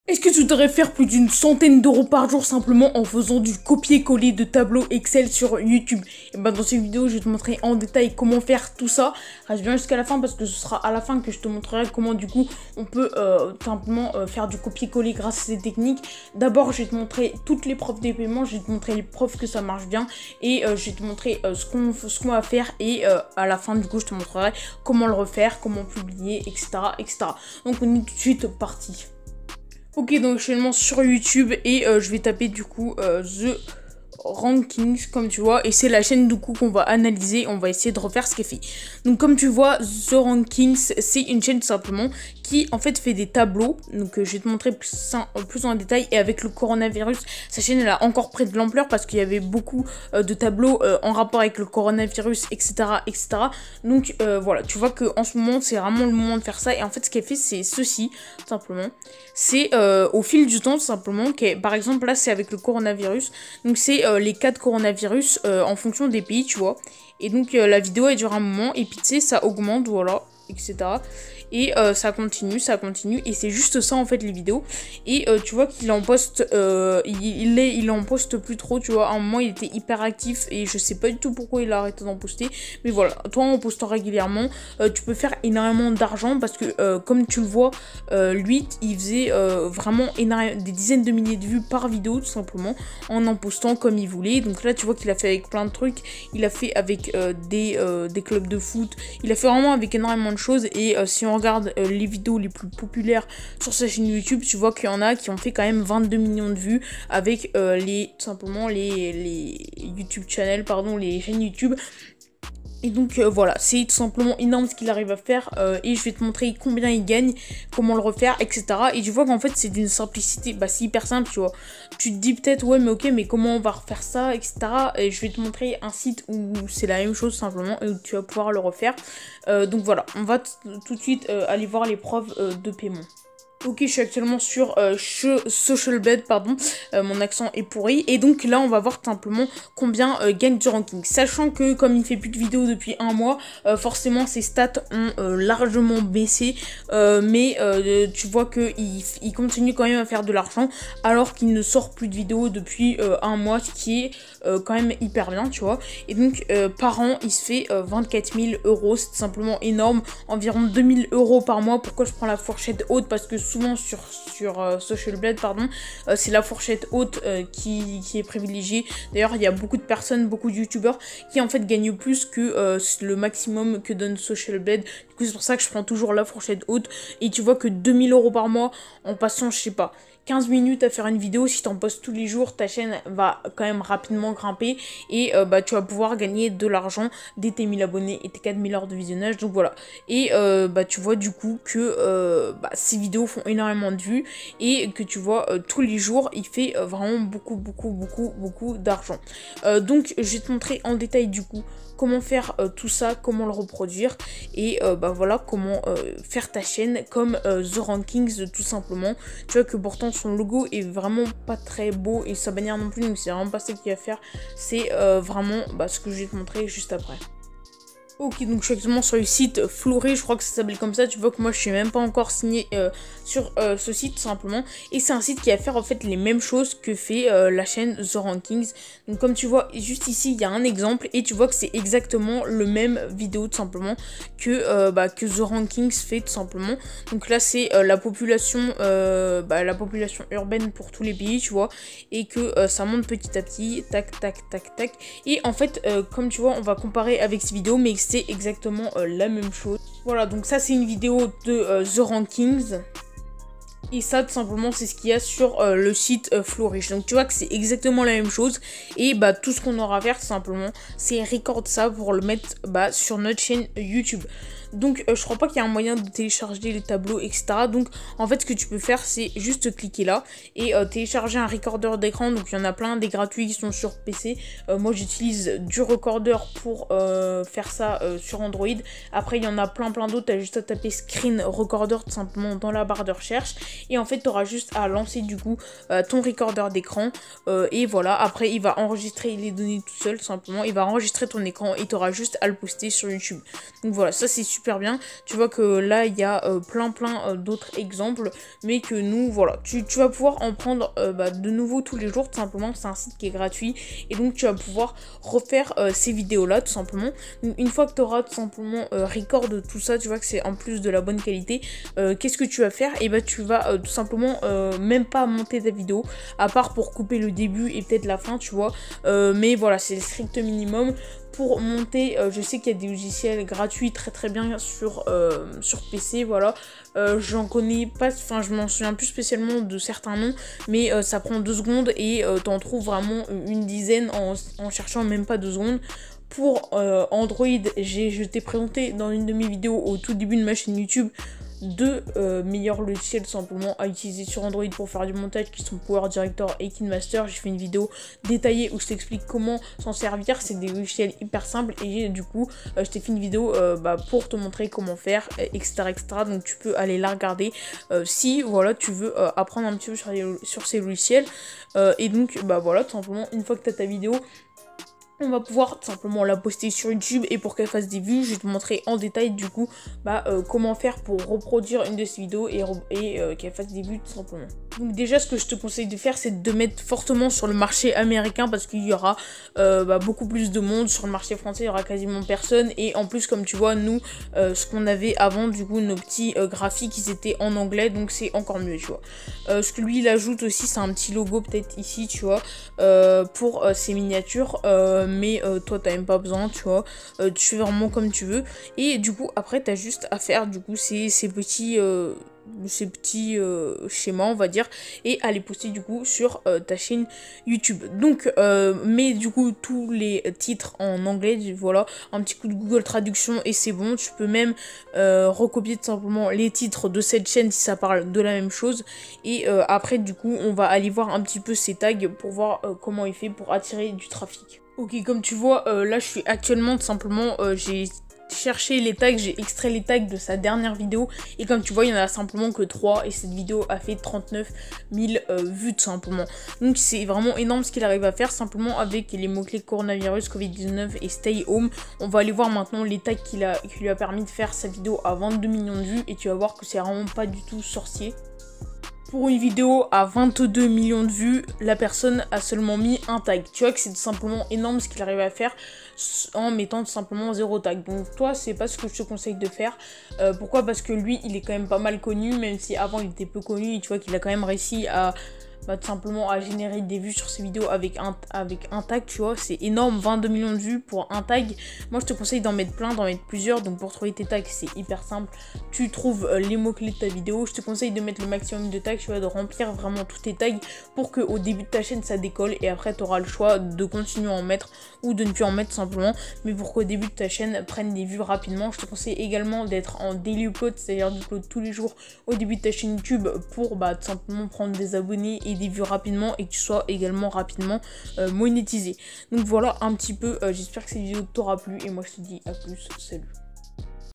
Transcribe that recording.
Est-ce que tu voudrais faire plus d'une centaine d'euros par jour simplement en faisant du copier-coller de tableaux Excel sur YouTube? Et ben dans cette vidéo, je vais te montrer en détail comment faire tout ça. Reste bien jusqu'à la fin parce que ce sera à la fin que je te montrerai comment du coup on peut simplement faire du copier-coller grâce à ces techniques. D'abord, je vais te montrer toutes les preuves des paiements, je vais te montrer les preuves que ça marche bien et je vais te montrer ce qu'on va faire et à la fin du coup je te montrerai comment le refaire, comment publier, etc. etc. Donc on est tout de suite parti. Ok, donc actuellement sur YouTube et je vais taper du coup The Rankings comme tu vois, et c'est la chaîne du coup qu'on va analyser, on va essayer de refaire ce qu'elle fait. Donc comme tu vois, The Rankings c'est une chaîne tout simplement qui en fait fait des tableaux, donc je vais te montrer plus en détail. Et avec le coronavirus, sa chaîne elle a encore pris de l'ampleur parce qu'il y avait beaucoup de tableaux en rapport avec le coronavirus, etc. etc. Donc voilà, tu vois que en ce moment c'est vraiment le moment de faire ça. Et en fait ce qu'elle fait c'est ceci, tout simplement. C'est au fil du temps tout simplement, par exemple là c'est avec le coronavirus, donc c'est les cas de coronavirus en fonction des pays, tu vois. Et donc la vidéo elle dure un moment et puis tu sais ça augmente, voilà, etc. Et ça continue, et c'est juste ça en fait les vidéos. Et tu vois qu'il en poste, il en poste plus trop, tu vois. À un moment il était hyper actif et je sais pas du tout pourquoi il a arrêté d'en poster. Mais voilà, toi en postant régulièrement, tu peux faire énormément d'argent parce que comme tu le vois, lui il faisait vraiment des dizaines de milliers de vues par vidéo tout simplement en postant comme il voulait. Donc là tu vois qu'il a fait avec plein de trucs, il a fait avec des clubs de foot, il a fait vraiment avec énormément de choses. Et si on regarde les vidéos les plus populaires sur sa chaîne YouTube, tu vois qu'il y en a qui ont fait quand même 22 millions de vues avec tout simplement les YouTube channels, pardon, les chaînes YouTube. Et donc voilà, c'est tout simplement énorme ce qu'il arrive à faire et je vais te montrer combien il gagne, comment le refaire, etc. Et tu vois qu'en fait c'est d'une simplicité, bah c'est hyper simple, tu vois. Tu te dis peut-être ouais mais ok, mais comment on va refaire ça, etc. Et je vais te montrer un site où c'est la même chose simplement et où tu vas pouvoir le refaire. Donc voilà, on va tout de suite aller voir les preuves de paiement. Ok, je suis actuellement sur Socialblade, pardon, mon accent est pourri. Et donc là, on va voir tout simplement combien gagne du ranking. Sachant que comme il fait plus de vidéos depuis un mois, forcément ses stats ont largement baissé. Mais tu vois qu'il continue quand même à faire de l'argent alors qu'il ne sort plus de vidéos depuis un mois, ce qui est quand même hyper bien, tu vois. Et donc par an, il se fait 24 000 euros, c'est simplement énorme. Environ 2 000 euros par mois. Pourquoi je prends la fourchette haute? Parce que souvent sur Socialblade, pardon, c'est la fourchette haute qui est privilégiée. D'ailleurs, il y a beaucoup de personnes, beaucoup de youtubeurs qui en fait gagnent plus que le maximum que donne Socialblade. Du coup, c'est pour ça que je prends toujours la fourchette haute. Et tu vois que 2 000 euros par mois en passant, je sais pas, 15 minutes à faire une vidéo, si t'en postes tous les jours, ta chaîne va quand même rapidement grimper et bah tu vas pouvoir gagner de l'argent dès tes 1000 abonnés et tes 4000 heures de visionnage. Donc voilà. Et bah tu vois du coup que ces vidéos font énormément de vues et que tu vois tous les jours il fait vraiment beaucoup d'argent. Donc je vais te montrer en détail du coup comment faire tout ça, comment le reproduire et bah voilà comment faire ta chaîne comme The Rankings tout simplement. Tu vois que pourtant son logo est vraiment pas très beau et sa bannière non plus, donc c'est vraiment pas ça qu'il va faire, c'est vraiment ce que je vais te montrer juste après. Ok, donc je suis actuellement sur le site Floré, je crois que ça s'appelle comme ça. Tu vois que moi je suis même pas encore signé sur ce site tout simplement. Et c'est un site qui va faire en fait les mêmes choses que fait la chaîne The Rankings. Donc comme tu vois juste ici il y a un exemple et tu vois que c'est exactement le même vidéo tout simplement que The Rankings fait tout simplement. Donc là c'est la population urbaine pour tous les pays, tu vois, et que ça monte petit à petit, tac tac tac tac. Et en fait comme tu vois on va comparer avec ces vidéos mais c'est exactement la même chose. Voilà, donc ça c'est une vidéo de The Rankings. Et ça tout simplement c'est ce qu'il y a sur le site Flourish. Donc tu vois que c'est exactement la même chose. Et bah tout ce qu'on aura à faire tout simplement c'est record ça pour le mettre sur notre chaîne YouTube. Donc je crois pas qu'il y a un moyen de télécharger les tableaux, etc. Donc en fait ce que tu peux faire c'est juste cliquer là et télécharger un recorder d'écran. Donc il y en a plein, des gratuits qui sont sur PC. Moi j'utilise du recorder pour faire ça sur Android. Après il y en a plein d'autres, t'as juste à taper screen recorder tout simplement dans la barre de recherche. Et en fait tu auras juste à lancer du coup ton recorder d'écran et voilà, après il va enregistrer les données tout seul tout simplement. Il va enregistrer ton écran et tu auras juste à le poster sur YouTube. Donc voilà, ça c'est super bien. Tu vois que là il y a plein d'autres exemples, mais que nous voilà, tu vas pouvoir en prendre de nouveau tous les jours. Tout simplement, c'est un site qui est gratuit et donc tu vas pouvoir refaire ces vidéos là tout simplement. Donc, une fois que tu auras tout simplement record tout ça, tu vois que c'est en plus de la bonne qualité, qu'est-ce que tu vas faire? Et tu vas tout simplement même pas monter ta vidéo, à part pour couper le début et peut-être la fin, tu vois, mais voilà, c'est le strict minimum. Pour monter, je sais qu'il y a des logiciels gratuits très bien sur PC, voilà. J'en connais pas, enfin je m'en souviens plus spécialement de certains noms, mais ça prend 2 secondes et t'en trouves vraiment une dizaine en cherchant même pas 2 secondes. Pour Android, je t'ai présenté dans une de mes vidéos au tout début de ma chaîne YouTube 2 meilleurs logiciels simplement à utiliser sur Android pour faire du montage, qui sont Power Director et KineMaster. J'ai fait une vidéo détaillée où je t'explique comment s'en servir. C'est des logiciels hyper simples et du coup je t'ai fait une vidéo pour te montrer comment faire, etc. Donc tu peux aller la regarder si voilà tu veux apprendre un petit peu sur ces logiciels. Et donc voilà, tout simplement, une fois que tu as ta vidéo, on va pouvoir tout simplement la poster sur YouTube, et pour qu'elle fasse des vues, je vais te montrer en détail du coup comment faire pour reproduire une de ces vidéos et qu'elle fasse des vues tout simplement. Donc déjà, ce que je te conseille de faire, c'est de mettre fortement sur le marché américain, parce qu'il y aura beaucoup plus de monde. Sur le marché français, il y aura quasiment personne, et en plus, comme tu vois, nous, ce qu'on avait avant, du coup, nos petits graphiques, ils étaient en anglais, donc c'est encore mieux, tu vois. Ce que lui, il ajoute aussi, c'est un petit logo peut-être ici, tu vois, pour ses miniatures, mais toi t'as même pas besoin, tu vois, tu fais vraiment comme tu veux, et du coup après t'as juste à faire du coup ces petits schémas, on va dire, et à les poster du coup sur ta chaîne YouTube. Donc mais du coup tous les titres en anglais, voilà, un petit coup de Google Traduction et c'est bon. Tu peux même recopier tout simplement les titres de cette chaîne si ça parle de la même chose, et après du coup on va aller voir un petit peu ces tags pour voir comment il fait pour attirer du trafic. Ok, comme tu vois, là je suis actuellement tout simplement, j'ai cherché les tags, j'ai extrait les tags de sa dernière vidéo, et comme tu vois, il y en a simplement que 3, et cette vidéo a fait 39 000 vues tout simplement. Donc c'est vraiment énorme ce qu'il arrive à faire, simplement avec les mots-clés coronavirus, Covid-19 et stay home. On va aller voir maintenant les tags qui lui a permis de faire sa vidéo à 22 millions de vues, et tu vas voir que c'est vraiment pas du tout sorcier. Pour une vidéo à 22 millions de vues, la personne a seulement mis un tag. Tu vois que c'est tout simplement énorme ce qu'il arrive à faire en mettant tout simplement 0 tag. Donc toi, c'est pas ce que je te conseille de faire. Pourquoi? Parce que lui, il est quand même pas mal connu, même si avant il était peu connu. Et tu vois qu'il a quand même réussi à tout simplement à générer des vues sur ses vidéos avec un tag, tu vois, c'est énorme, 22 millions de vues pour un tag. Moi je te conseille d'en mettre plein, d'en mettre plusieurs. Donc pour trouver tes tags, c'est hyper simple, tu trouves les mots clés de ta vidéo. Je te conseille de mettre le maximum de tags, tu vois, de remplir vraiment tous tes tags pour que au début de ta chaîne ça décolle, et après tu auras le choix de continuer à en mettre ou de ne plus en mettre simplement, mais pour qu'au début de ta chaîne prenne des vues rapidement. Je te conseille également d'être en daily upload, c'est-à-dire d'upload tous les jours au début de ta chaîne YouTube pour tout simplement prendre des abonnés et des vues rapidement, et que tu sois également rapidement monétisé. Donc voilà un petit peu, j'espère que cette vidéo t'aura plu, et moi je te dis à plus, salut.